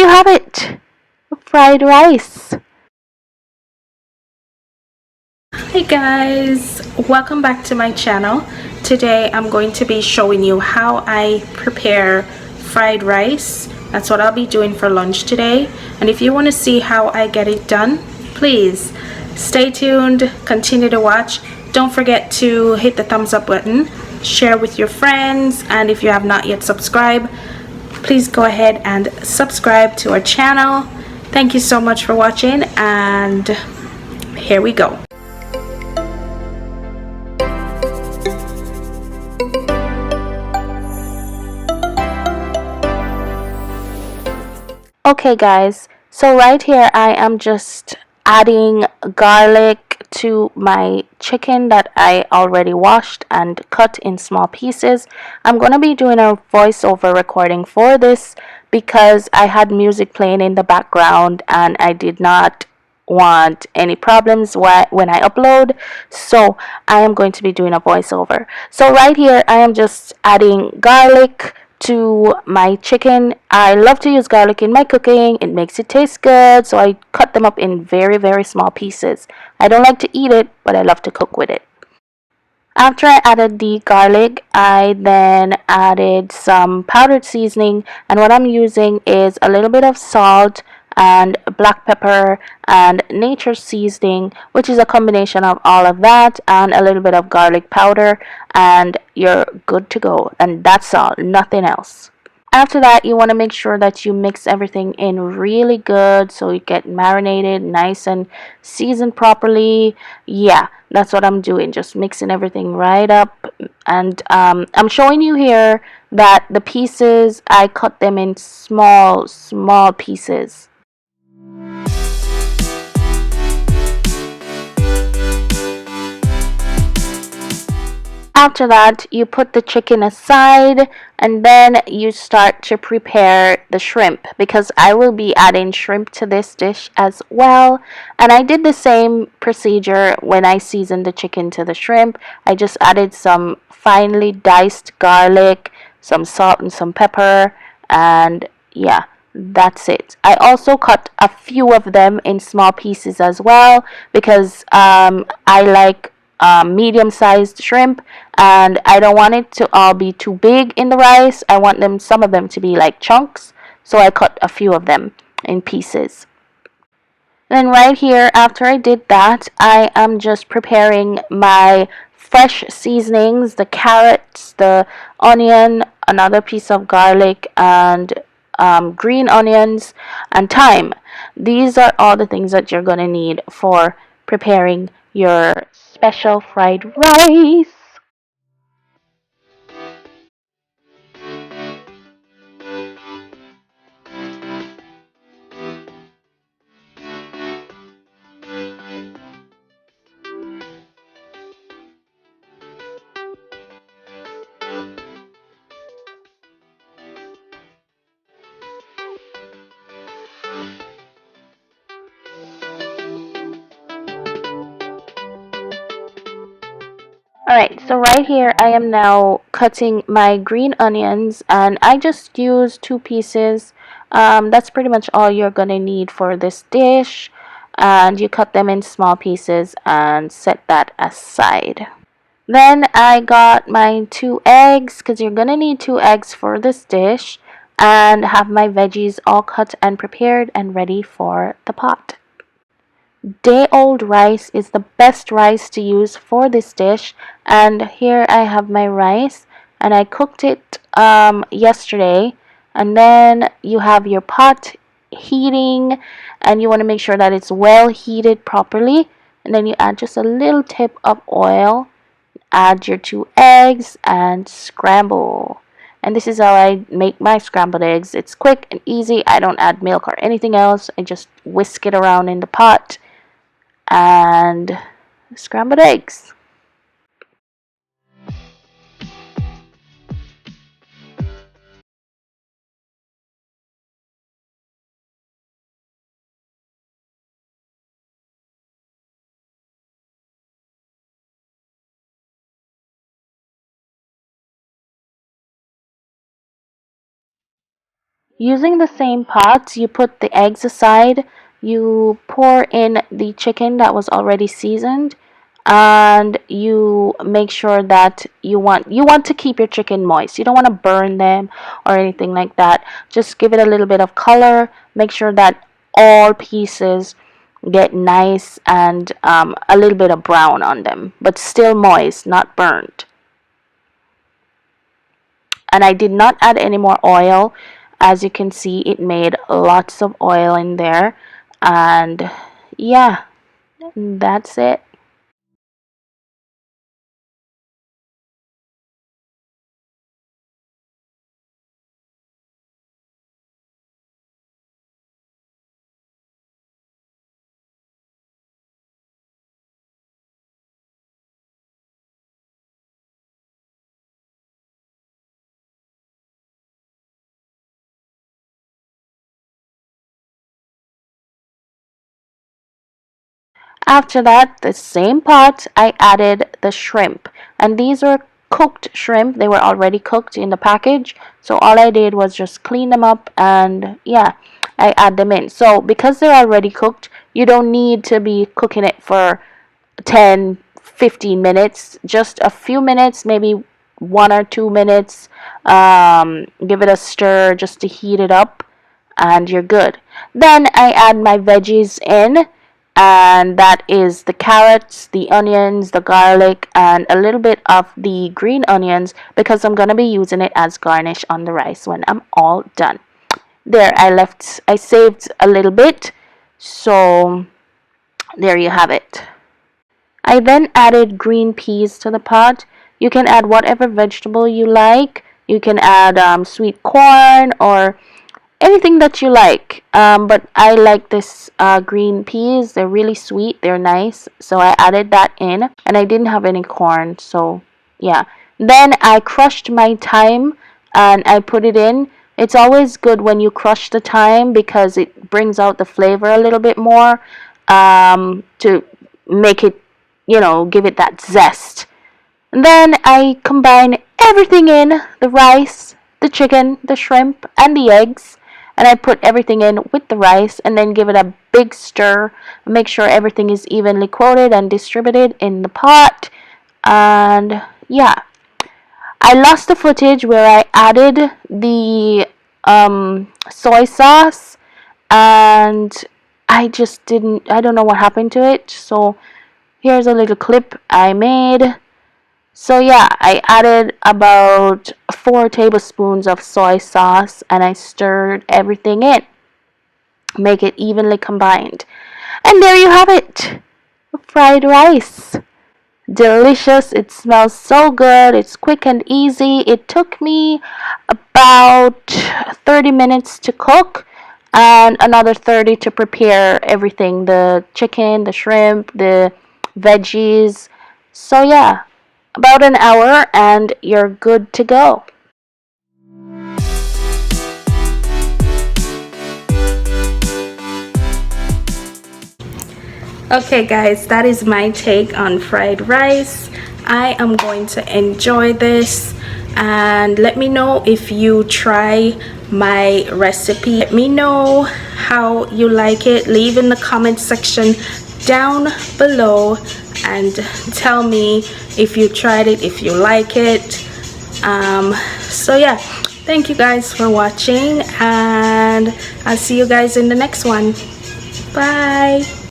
you have it, fried rice. Hey guys, welcome back to my channel. Today I'm going to be showing you how I prepare fried rice. That's what I'll be doing for lunch today. And if you want to see how I get it done, please stay tuned, continue to watch. Don't forget to hit the thumbs up button, share with your friends, and if you have not yet subscribed, please go ahead and subscribe to our channel. Thank you so much for watching, and here we go. Okay guys, so right here I am just adding garlic to my chicken that I already washed and cut in small pieces. I'm going to be doing a voiceover recording for this because I had music playing in the background and I did not want any problems when I upload, so I am going to be doing a voiceover. So right here I am just adding garlic to my chicken. I love to use garlic in my cooking. It makes it taste good, so I cut them up in very small pieces. I don't like to eat it, but I love to cook with it. After I added the garlic, I then added some powdered seasoning, and what I'm using is a little bit of salt and black pepper and nature seasoning, which is a combination of all of that and a little bit of garlic powder, and you're good to go. And that's all, nothing else. After that, you want to make sure that you mix everything in really good so you get marinated nice and seasoned properly. Yeah, that's what I'm doing, just mixing everything right up. And I'm showing you here that the pieces, I cut them in small pieces. After that, you put the chicken aside and then you start to prepare the shrimp, because I will be adding shrimp to this dish as well. And I did the same procedure when I seasoned the chicken to the shrimp. I just added some finely diced garlic, some salt and some pepper, and yeah, that's it. I also cut a few of them in small pieces as well because I like medium-sized shrimp, and I don't want it to all be too big in the rice. I want some of them to be like chunks, so I cut a few of them in pieces. Then right here, after I did that, I am just preparing my fresh seasonings, the carrots, the onion, another piece of garlic, and green onions and thyme. These are all the things that you're going to need for preparing your special fried rice. Alright, so right here I am now cutting my green onions, and I just use 2 pieces. That's pretty much all you're gonna need for this dish, and you cut them in small pieces and set that aside. Then I got my 2 eggs, because you're gonna need 2 eggs for this dish, and have my veggies all cut and prepared and ready for the pot. Day-old rice is the best rice to use for this dish, and here I have my rice, and I cooked it yesterday. And then you have your pot heating, and you want to make sure that it's well heated properly, and then you add just a little tip of oil, add your 2 eggs, and scramble. And this is how I make my scrambled eggs. It's quick and easy. I don't add milk or anything else. I just whisk it around in the pot and scrambled eggs. Using the same pot, you put the eggs aside, you pour in the chicken that was already seasoned, and you make sure that you want to keep your chicken moist. You don't want to burn them or anything like that. Just give it a little bit of color. Make sure that all pieces get nice and a little bit of brown on them, but still moist, not burnt. And I did not add any more oil. As you can see, it made lots of oil in there. And yeah, that's it. After that, the same pot, I added the shrimp. And these were cooked shrimp. They were already cooked in the package. So all I did was just clean them up and yeah, I add them in. So because they're already cooked, you don't need to be cooking it for 10-15 minutes. Just a few minutes, maybe 1 or 2 minutes. Give it a stir just to heat it up and you're good. Then I add my veggies in, and that is the carrots, the onions, the garlic, and a little bit of the green onions because I'm going to be using it as garnish on the rice when I'm all done. There, I saved a little bit, so there you have it. I then added green peas to the pot. You can add whatever vegetable you like. You can add sweet corn or anything that you like. But I like this green peas. They're really sweet. They're nice. So I added that in. And I didn't have any corn. So yeah. Then I crushed my thyme and I put it in. It's always good when you crush the thyme because it brings out the flavor a little bit more, to make it, give it that zest. And then I combine everything in, the rice, the chicken, the shrimp, and the eggs. And I put everything in with the rice and then give it a big stir. Make sure everything is evenly coated and distributed in the pot. And yeah, I lost the footage where I added the soy sauce, and I don't know what happened to it. So here's a little clip I made. So yeah, I added about 4 tablespoons of soy sauce and I stirred everything in. Make it evenly combined. And there you have it. Fried rice. Delicious. It smells so good. It's quick and easy. It took me about 30 minutes to cook and another 30 to prepare everything, the chicken, the shrimp, the veggies. So yeah, about an hour and you're good to go. Okay guys, that is my take on fried rice. I am going to enjoy this, and let me know if you try my recipe. Let me know how you like it. Leave in the comment section down below and tell me if you tried it, if you like it. So yeah, thank you guys for watching, and I'll see you guys in the next one. Bye.